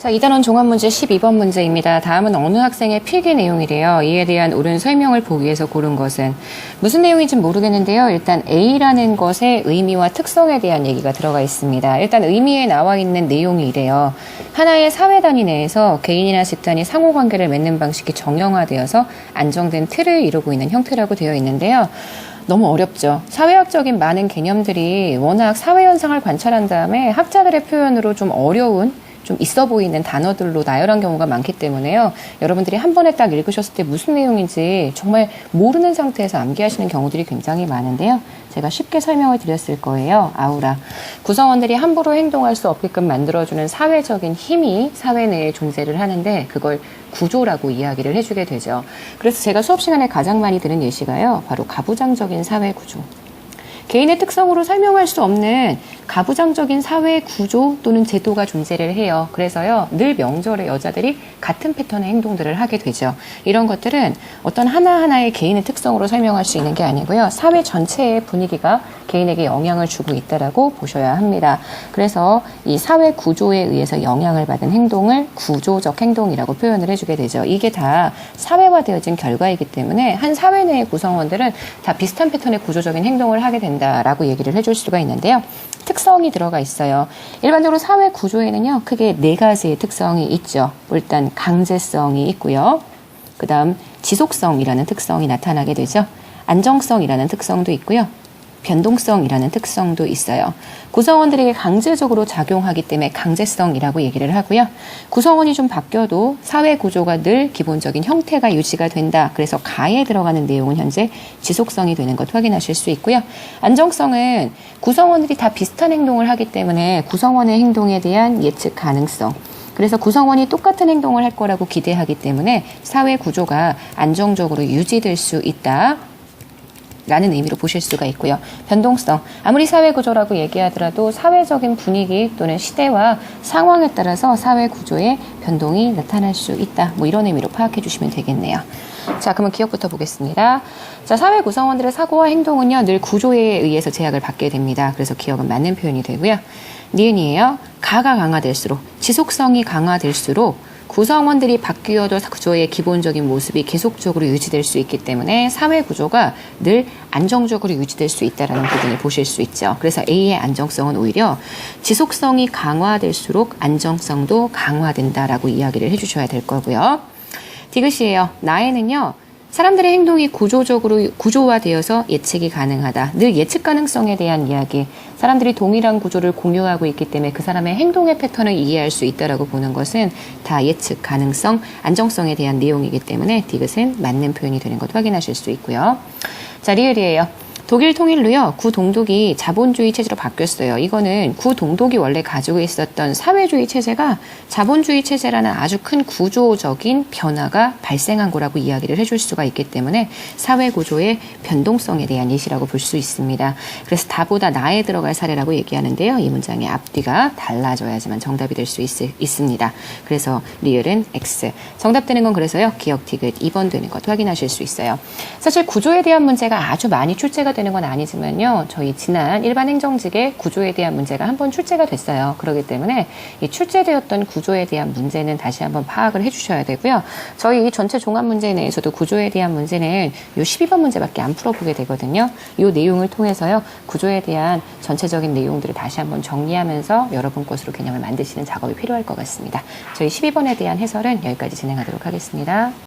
자, 2단원 종합문제 12번 문제입니다. 다음은 어느 학생의 필기 내용이래요. 이에 대한 옳은 설명을 보기 위해서 고른 것은 무슨 내용인지 모르겠는데요. 일단 A라는 것의 의미와 특성에 대한 얘기가 들어가 있습니다. 일단 의미에 나와 있는 내용이 이래요. 하나의 사회 단위 내에서 개인이나 집단이 상호관계를 맺는 방식이 정형화되어서 안정된 틀을 이루고 있는 형태라고 되어 있는데요. 너무 어렵죠. 사회학적인 많은 개념들이 워낙 사회 현상을 관찰한 다음에 학자들의 표현으로 좀 어려운 좀 있어 보이는 단어들로 나열한 경우가 많기 때문에요. 여러분들이 한 번에 딱 읽으셨을 때 무슨 내용인지 정말 모르는 상태에서 암기하시는 경우들이 굉장히 많은데요. 제가 쉽게 설명을 드렸을 거예요. 아우라. 구성원들이 함부로 행동할 수 없게끔 만들어주는 사회적인 힘이 사회 내에 존재를 하는데 그걸 구조라고 이야기를 해주게 되죠. 그래서 제가 수업 시간에 가장 많이 드는 예시가요. 바로 가부장적인 사회 구조. 개인의 특성으로 설명할 수 없는 가부장적인 사회 구조 또는 제도가 존재를 해요. 그래서요, 늘 명절에 여자들이 같은 패턴의 행동들을 하게 되죠. 이런 것들은 어떤 하나하나의 개인의 특성으로 설명할 수 있는 게 아니고요. 사회 전체의 분위기가 개인에게 영향을 주고 있다라고 보셔야 합니다. 그래서 이 사회 구조에 의해서 영향을 받은 행동을 구조적 행동이라고 표현을 해주게 되죠. 이게 다 사회화되어진 결과이기 때문에 한 사회 내의 구성원들은 다 비슷한 패턴의 구조적인 행동을 하게 된다라고 얘기를 해줄 수가 있는데요. 특성이 들어가 있어요. 일반적으로 사회 구조에는요, 크게 4가지의 특성이 있죠. 일단 강제성이 있고요. 그 다음 지속성이라는 특성이 나타나게 되죠. 안정성이라는 특성도 있고요. 변동성이라는 특성도 있어요. 구성원들에게 강제적으로 작용하기 때문에 강제성이라고 얘기를 하고요. 구성원이 좀 바뀌어도 사회 구조가 늘 기본적인 형태가 유지가 된다. 그래서 가에 들어가는 내용은 현재 지속성이 되는 것 확인하실 수 있고요. 안정성은 구성원들이 다 비슷한 행동을 하기 때문에 구성원의 행동에 대한 예측 가능성. 그래서 구성원이 똑같은 행동을 할 거라고 기대하기 때문에 사회 구조가 안정적으로 유지될 수 있다. 라는 의미로 보실 수가 있고요. 변동성. 아무리 사회구조라고 얘기하더라도 사회적인 분위기 또는 시대와 상황에 따라서 사회구조의 변동이 나타날 수 있다. 뭐 이런 의미로 파악해 주시면 되겠네요. 자, 그러면 기억부터 보겠습니다. 자, 사회 구성원들의 사고와 행동은요, 늘 구조에 의해서 제약을 받게 됩니다. 그래서 기억은 맞는 표현이 되고요. 니은이에요. 가가 강화될수록, 지속성이 강화될수록 구성원들이 바뀌어도 구조의 기본적인 모습이 계속적으로 유지될 수 있기 때문에 사회 구조가 늘 안정적으로 유지될 수 있다는 부분을 보실 수 있죠. 그래서 A의 안정성은 오히려 지속성이 강화될수록 안정성도 강화된다라고 이야기를 해주셔야 될 거고요. 디귿이에요. 나에는요. 사람들의 행동이 구조화되어서 예측이 가능하다. 늘 예측 가능성에 대한 이야기. 사람들이 동일한 구조를 공유하고 있기 때문에 그 사람의 행동의 패턴을 이해할 수 있다라고 보는 것은 다 예측 가능성, 안정성에 대한 내용이기 때문에 디귿은 맞는 표현이 되는 것 확인하실 수 있고요. 자, 리을이에요. 독일 통일로요, 구동독이 자본주의 체제로 바뀌었어요. 이거는 구동독이 원래 가지고 있었던 사회주의 체제가 자본주의 체제라는 아주 큰 구조적인 변화가 발생한 거라고 이야기를 해줄 수가 있기 때문에 사회 구조의 변동성에 대한 예시라고 볼 수 있습니다. 그래서 다보다 나에 들어갈 사례라고 얘기하는데요. 이 문장의 앞뒤가 달라져야지만 정답이 될 수 있습니다. 그래서 리을은 X. 정답 되는 건 그래서요. 기억 디귿 2번 되는 것 확인하실 수 있어요. 사실 구조에 대한 문제가 아주 많이 출제가 되는 건 아니지만요. 저희 지난 일반 행정직의 구조에 대한 문제가 한번 출제가 됐어요. 그렇기 때문에 이 출제되었던 구조에 대한 문제는 다시 한번 파악을 해주셔야 되고요. 저희 전체 종합 문제 내에서도 구조에 대한 문제는 요 12번 문제밖에 안 풀어보게 되거든요. 이 내용을 통해서요. 구조에 대한 전체적인 내용들을 다시 한번 정리하면서 여러분 것으로 개념을 만드시는 작업이 필요할 것 같습니다. 저희 12번에 대한 해설은 여기까지 진행하도록 하겠습니다.